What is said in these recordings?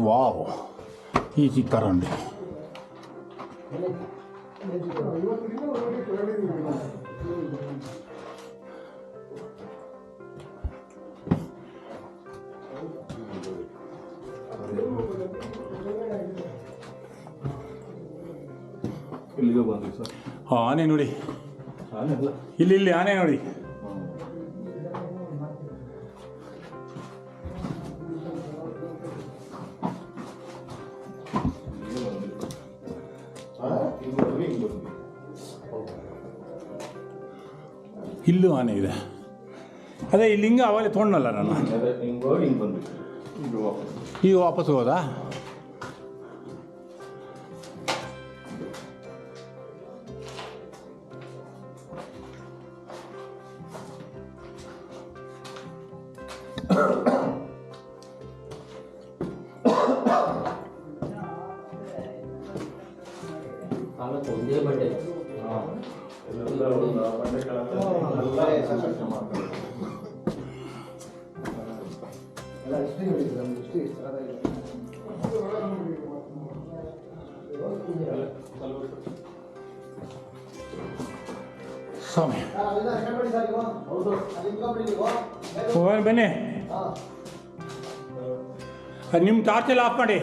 Wow, ಈ ಚಿತ್ತಾರಂಡಿ ಇಲ್ಲಿಗೆ ಬಂದ್ವಿ ಸರ್. ಆನೆ ನೋಡಿ, ಆನೆ ಅಲ್ಲ, ಇಲ್ಲಿ ಆನೆ ನೋಡಿ. ಇಲ್ಲೂ ಆನೆ ಇದೆ. ಅದೇ ಇಲ್ಲಿ ಹಿಂಗೆ ಅವಾಗಲೇ ತೊಗೊಂಡಲ್ಲ ನಾನು. ಈಗ ವಾಪಸ್ ಹೋದಾ? ಒಂದೇ ಬಂಡೆ ಸ್ವಾಮಿ ಬನ್ನಿ, ನಿಮ್ಮ ಟಾರ್ಚ್ ಎಲ್ಲ ಆಫ್ ಮಾಡಿ.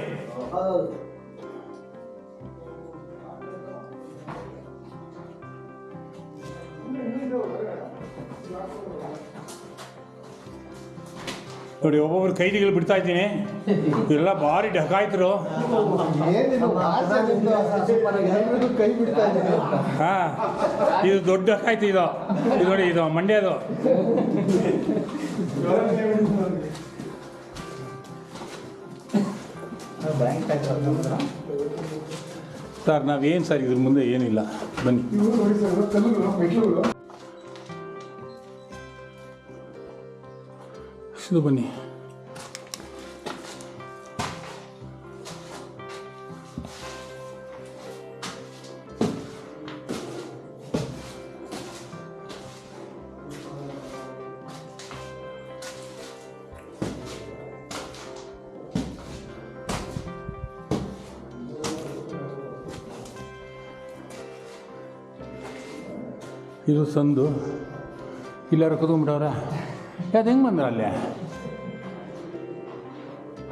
ನೋಡಿ, ಒಬ್ಬೊಬ್ರು ಕೈದಿಗಳು ಬಿಡ್ತಾ ಇದ್ದೀನಿ. ಇವರೆಲ್ಲ ಭಾರಿ ಡಕಾಯ್ತರು. ಹಾಂ, ಇದು ದೊಡ್ಡ ಡಕಾಯ್ತು. ಇದು ನೋಡಿ, ಇದು ಮಂಡ್ಯದು. ಸರ್, ನಾವೇನು ಸರ್ ಇದ್ರ ಮುಂದೆ ಏನಿಲ್ಲ, ಬನ್ನಿ. ಇದು ಬನ್ನಿ. ಇದು ಸಂದು. ಇಲ್ಲಾರು ಕುತ್ಕೊಂಡ್ಬಿಟ್ಟವ್ರ. ಅದು ಹೆಂಗೆ ಬಂದ್ರ ಅಲ್ಲೇ?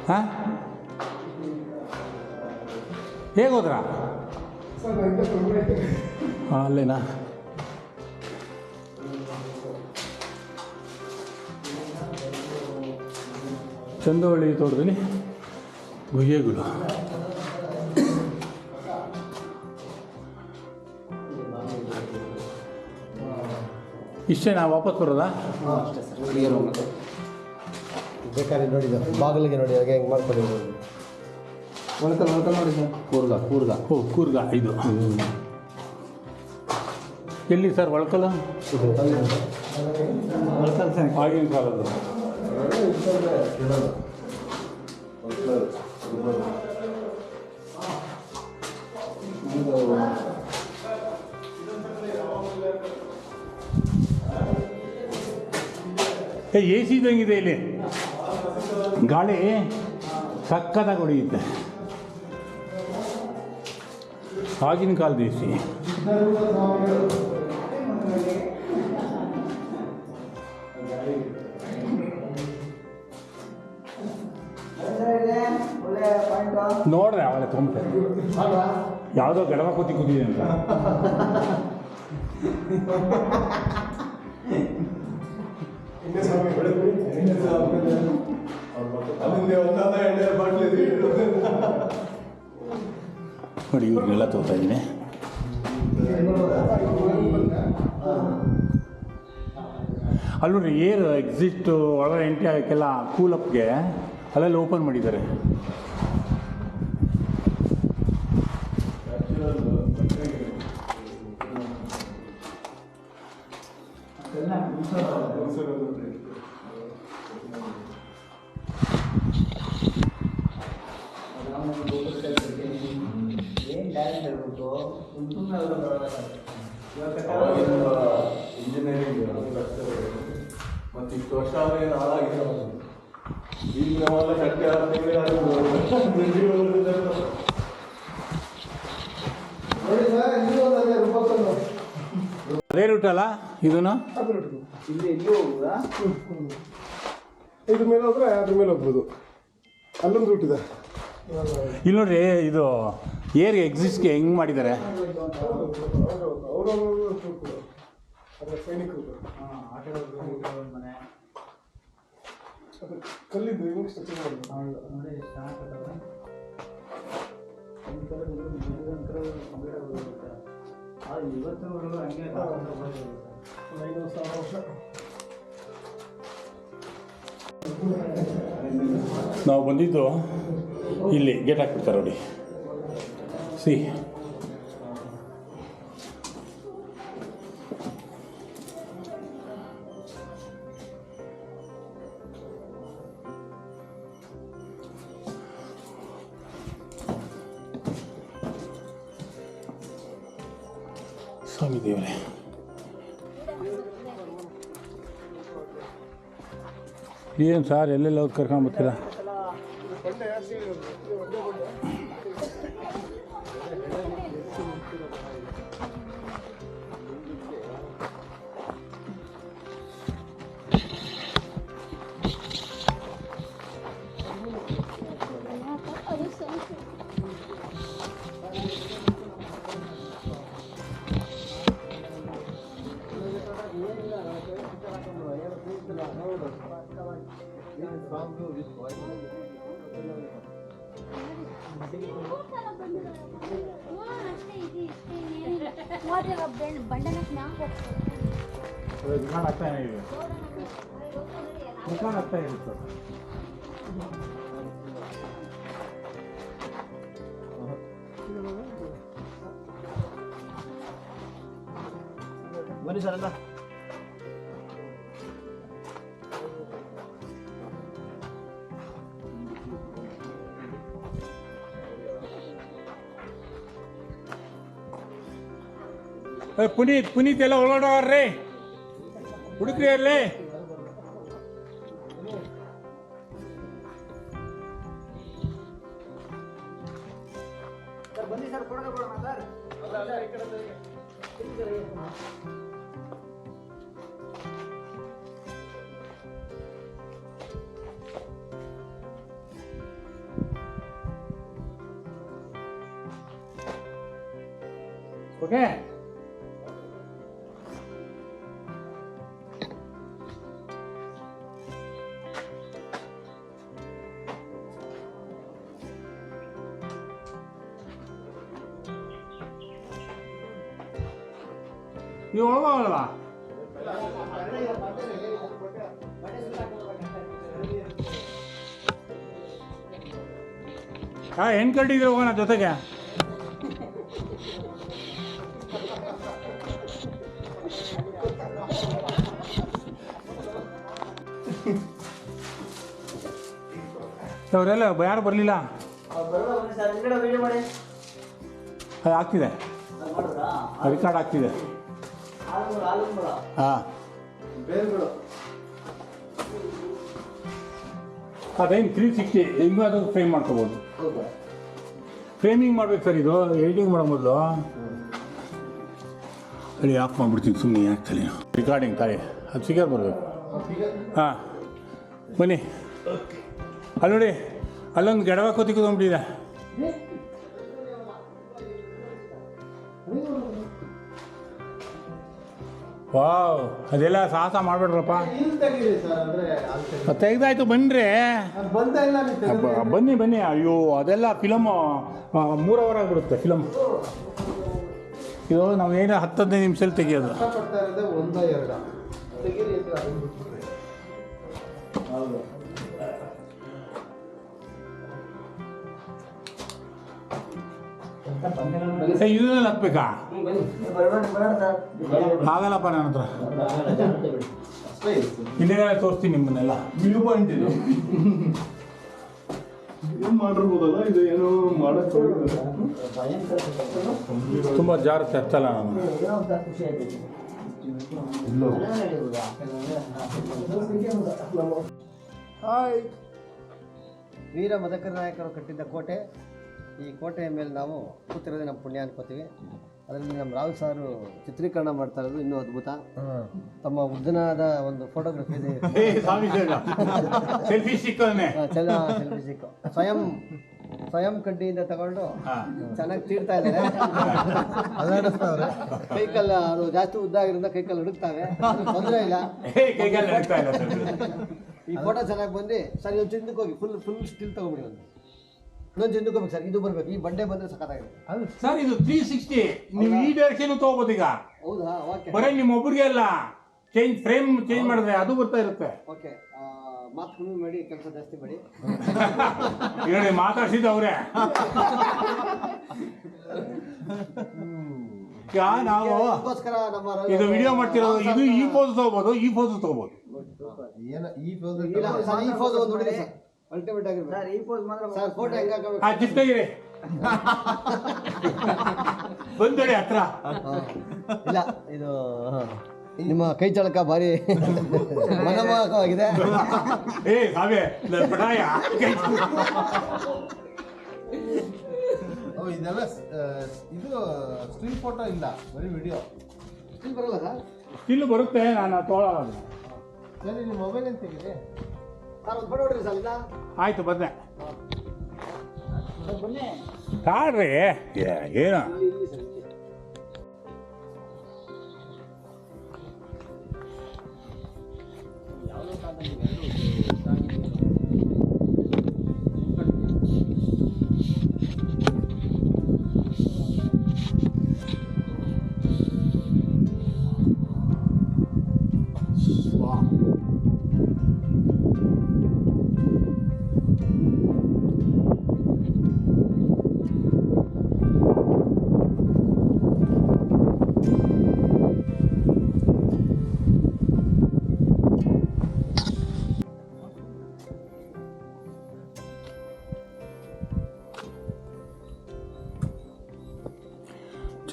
ಹಾಂ, ಹೇಗೆ ಹೋದ್ರಾ? ಹಾಂ, ಅಲ್ಲೇನಾ? ಚಂದವಳ್ಳಿ ತೋಟದಲ್ಲಿ ಗುಹೆಗಳು. ಇಷ್ಟೇ ನಾವು ವಾಪಸ್ ಬರೋದಾ? ಬೇಕಾದ್ರೆ ನೋಡಿದ ಬಾಗಿಲಿಗೆ ನೋಡಿ, ಹಾಗೆ ಹೆಂಗೆ ಮಾಡ್ಕೊಳ್ಳಿ. ಒಳಕಲ್ ನೋಡಿ ಸರ್. ಕೂರ್ಗ. ಓ, ಕೂರ್ಗ. ಇದು ಎಲ್ಲಿ ಸರ್ ಒಳಕಲ್ಲ? ಆಗಿನ ಕಾಲದ್ದು. ಎ ಸಿ ಇದ್ದಂಗಿದೆ ಇಲ್ಲಿ. ಗಾಳಿ ಸಕ್ಕತ್ತಾಗಿ ಹೊಡೆಯುತ್ತೆ. ಆಗಿನ ಕಾಲದ ಎ ಸಿ. ನೋಡ್ರೆ ಅವಾಗಲೇ ತೊಗೊಂಬೆ ಯಾವುದೋ ಗಡವ ಕೂತಿದೆ ಅಂತ. ನೋಡಿ, ಇವ್ರನ್ನೆಲ್ಲ ತೋರ್ತಾ ಇದ್ದೀನಿ. ಅಲ್ಲೂ ಏರ್ ಎಕ್ಸಿಟ್ ಒಳಗಡೆ ಎಂಟ್ರಿ ಆಗೋಕ್ಕೆಲ್ಲ ಕೂಲಪ್ಗೆ ಅಲ್ಲೆಲ್ಲ ಓಪನ್ ಮಾಡಿದ್ದಾರೆ. ಇಂಜಿನಿಯರಿಂಗ್ ಮತ್ತು ಇಷ್ಟು ವರ್ಷ ಆದರೆ ಹಾಳಾಗಿದೆ. ಈಗ ನಾವೆಲ್ಲ ಕಟ್ಟಿ ನೋಡಿ ಸರ್ ಇನ್ನೂ ಒಂದು ಅದೇ ರೂಪಾಯಿ ಅದೇ ರೂಟ್ ಅಲ್ಲ ಇದನ್ನು? ಇಲ್ಲಿ ಇಲ್ಲೂ ಹೋಗುದಾ? ಇದ್ರ ಮೇಲೆ ಹೋದ್ರೆ ಅದ್ರ ಮೇಲೆ ಹೋಗ್ಬೋದು. ಅಲ್ಲೊಂದು ರೂಟ್ ಇದೆ. ಇಲ್ಲಿ ನೋಡ್ರಿ, ಇದು ಏರ್ ಎಕ್ಸಿಸ್ಟ್ಗೆ ಹೆಂಗೆ ಮಾಡಿದ್ದಾರೆ. ಕಲ್ಲಿದ್ದು ನಾವು ಬಂದಿದ್ದು ಇಲ್ಲಿ ಗೇಟ್ ಹಾಕ್ಬಿಡ್ತಾರೆ ನೋಡಿ. ಸಿ ಸ್ವಾಮಿ ದೇವರೇ, ಏನು ಸರ್ ಎಲ್ಲೆಲ್ಲ ಹೋಗಿ ಕರ್ಕೊಂಡು ಬರ್ತೀರಾ? ಬನ್ನಿ ಸರ್ ಎಲ್ಲ ಪುನೀತ್ ಎಲ್ಲ ಒಳಗಡೆ ಹುಡುಕ್ರಿ ಅಲ್ಲಿ. ಬನ್ನಿ ಸರ್ ಫೋಟೋ ಕೊಡೋಣ ಸರ್. ಓಕೆ, ನೀವು ಒಳಗೋಗಲ್ವಾ? ಹೆಣ್ಣು ಕಟ್ಟಿದ್ರೆ ಹೋಗೋಣ ಜೊತೆಗೆ. ಅವರೆಲ್ಲ ಯಾರು ಬರಲಿಲ್ಲ. ಅದು ಆಗ್ತಿದೆ, ರೆಕಾರ್ಡ್ ಆಗ್ತಿದೆ. ಹಾಂ, ಅದೇನು 360 ಹೆಂಗೂ ಅದು ಫ್ರೇಮ್ ಮಾಡ್ಕೋಬೋದು. ಫ್ರೇಮಿಂಗ್ ಮಾಡ್ಬೇಕು ಸರ್, ಇದು ಎಡಿಟಿಂಗ್ ಮಾಡೋ ಮೊದಲು. ಹೇಳಿ ಆಫ್ ಮಾಡಿಬಿಡ್ತೀನಿ ಸುಮ್ಮನೆ, ಯಾಕೆ ತಲೆ ರೆಕಾರ್ಡಿಂಗ್ ತಾಯಿ ಅದು ಫಿಗರ್ ಬರಬೇಕು. ಹಾಂ ಬನ್ನಿ, ಅಲ್ಲಿ ನೋಡಿ ಅಲ್ಲೊಂದು ಗಡವ ಕೋತಿ ಕೂತ್ಕೊಂಡ್ಬಿಟ್ಟಿದೆ. ವಾವ್, ಅದೆಲ್ಲ ಸಾಹಸ ಮಾಡಬೇಡ್ರಪ್ಪ. ತೆಗ್ದಾಯ್ತು ಬನ್ನಿರಿ, ಬನ್ನಿ ಬನ್ನಿ. ಅಯ್ಯೋ ಅದೆಲ್ಲ ಫಿಲಮು 3 ಅವರ್ ಆಗಿಬಿಡುತ್ತೆ ಫಿಲಮ್. ಇದು ನಾವು ಏನು 10-15 ನಿಮಿಷದಲ್ಲಿ ತೆಗಿಯೋದು. ಇದನ್ನೆಲ್ಲ ಹತ್ಬೇಕಾ? ಆಗಲ್ಲಪ್ಪ ನನ್ನ ಹತ್ರ. ಇಲ್ಲೇ ತೋರಿಸ್ತೀನಿ ನಿಮ್ಮನ್ನೆಲ್ಲ. ವ್ಯೂ ಪಾಯಿಂಟ್ ಇದು ಏನು ಮಾಡಿರ್ಬೋದಲ್ಲ, ಇದು ಏನೋ ಮಾಡಕ್ಕೆ ತುಂಬ ಜಾಗ್ರತೆ ಹತ್ತಲ್ಲ ನಾನು. ಹಾಯ್ ವೀರ ಮದಕರಿ ನಾಯಕರು ಕಟ್ಟಿದ್ದ ಕೋಟೆ. ಈ ಕೋಟೆಯ ಮೇಲೆ ನಾವು ಕೂತಿರೋದೇ ನಮ್ಮ ಪುಣ್ಯ ಅನ್ಕೋತೀವಿ. ಅದರಲ್ಲಿ ನಮ್ಮ ರಾವ್ ಸಾರು ಚಿತ್ರೀಕರಣ ಮಾಡ್ತಾ ಇರೋದು ಇನ್ನೂ ಅದ್ಭುತ. ತಮ್ಮ ಉದ್ದನಾದ ಒಂದು ಫೋಟೋಗ್ರಫಿ ಇದೆ. ಸೆಲ್ಫಿ ಸಿಕ್ಕೋನೆ ಸೆಲ್ಫಿ ಸಿಕ್ಕು ಸ್ವಯಂ ಕಡ್ಡಿಯಿಂದ ತಗೊಂಡು ಚೆನ್ನಾಗಿ ತೀಡ್ತಾ ಇದ್ದಾರೆ. ಅದಾಡಿಸ್ತಾವ್ರೆ. ಕೈಕಲ್ಲ ಅದು ಜಾಸ್ತಿ ಉದ್ದ ಆಗಿರೋದ್ರಿಂದ ಕೈಕಲ್ಲ ಹುಡುಕ್ತಾವೆ, ತೊಂದರೆ ಇಲ್ಲ. ಈ ಫೋಟೋ ಚೆನ್ನಾಗಿ ಬಂದು ಸರ್ ಇನ್ನೊಂದು ಚಿಂದಕ್ಕೆ ಹೋಗಿ ಫುಲ್ ಸ್ಟಿಲ್ ತಗೊಂಡ್ಬಿಡಿ. ಇನ್ನೊಂದು ಚಿಂದಕ್ಕೆ ಹೋಗ್ಬೇಕು ಸರ್, ಇದು ಬರ್ಬೇಕು. ಈ ಬಂಡೆ ಬಂದ್ರೆ ಸಖತ್ತಾಗಿದೆ ಸರ್. ಇದು 360 ನೀವು ಈ ಡೈರೆಕ್ಷನ್ ತಗೋಬೋದು ಈಗ. ಹೌದಾ? ಓಕೆ. ಬರೀ ನಿಮ್ಮ ಒಬ್ಬರಿಗೆ ಅಲ್ಲ, ಫ್ರೇಮ್ ಚೇಂಜ್ ಮಾಡಿದ್ರೆ ಅದು ಬರ್ತಾ ಇರುತ್ತೆ. ಓಕೆ, ಮಾತು ಕಮ್ಮಿ ಮಾಡಿ, ಕೆಲಸ ಜಾಸ್ತಿ ಮಾಡಿ. ಹೇಳಿ, ಮಾತಾಡ್ಸಿದ್ದು ಅವರೇ. ನಾವು ಅದಕ್ಕೋಸ್ಕರ ನಮ್ಮ ಇದು ವಿಡಿಯೋ ಮಾಡ್ತಿರೋದು. ಇದು ಈ ಪೋಸ್ ತಗೋಬಹುದು, ಈ ಪೋಸ್ ತಗೋಬಹುದು. ಈ ಫೋಟೋ ಒಂದು ನೋಡಿದೆ ಸರ್, ಅಲ್ಟಿಮೇಟ್ ಆಗಿರ್ಬೇಕು ಸರ್. ಈ ಪೋಸ್ ಮಾತ್ರ ಸರ್. ಫೋಟೋ ಹೆಂಗೆ ಹಾಕಬೇಕು? ಜಿಪ್ಟಾಗಿದೆ ಬಂದಡಿ ಹತ್ರ. ಇಲ್ಲ, ಇದು ನಿಮ್ಮ ಕೈ ಚಳಕ ಭಾರಿ ಮನಮೋಹಕವಾಗಿದೆ. ಇದೆಲ್ಲ ಇದು ಸ್ಟಿಲ್ ಫೋಟೋ ಇಲ್ಲ, ಬರೀ ವಿಡಿಯೋ. ಸ್ಟಿಲ್ ಬರಲ್ಲ ಸರ್? ಸ್ಟಿಲ್ ಬರುತ್ತೆ, ನಾನು ತೊಗೊಳಲ್ಲ. ಸರಿ, ನಿಮ್ಮ ಮೊಬೈಲ್ ಅಂತ ತೆಗಿದೆ ಸರ್. ಒಂದು ಫೋಟೋ ಹೊಡ್ರಿ ಸರ್. ಇಲ್ಲ ಆಯ್ತು, ಬಂದೆ. ಕಾಡ್ರಿ ಏನು ಇಲ್ಲಿ ಸರ್.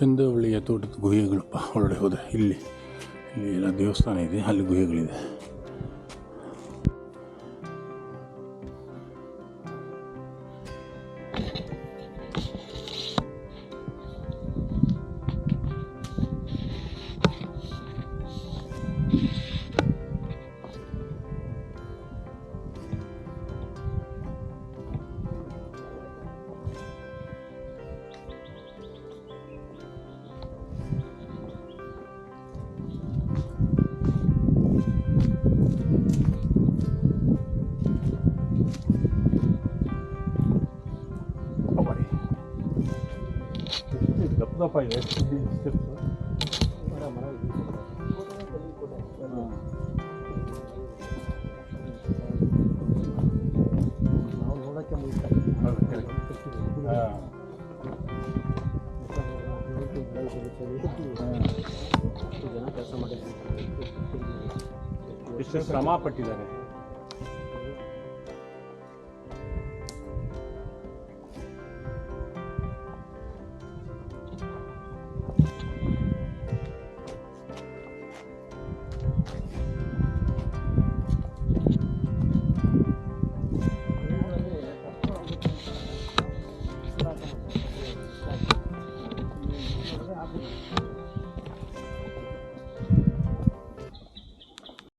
ಚಂದವಳ್ಳಿಯ ತೋಟದ ಗುಹೆಗಳಪ್ಪ. ಒಳ್ಳೆ ಹೋದೆ. ಇಲ್ಲಿ ಎಲ್ಲ ದೇವಸ್ಥಾನ ಇದೆ, ಅಲ್ಲಿ ಗುಹೆಗಳಿದೆ. ದಪ್ಪ ಇದೆ ಸ್ಟೆಪ್ಸ್. ನಾವು ನೋಡೋಕ್ಕೆ ಎಷ್ಟು ಶ್ರಮ ಪಟ್ಟಿದ್ದಾರೆ.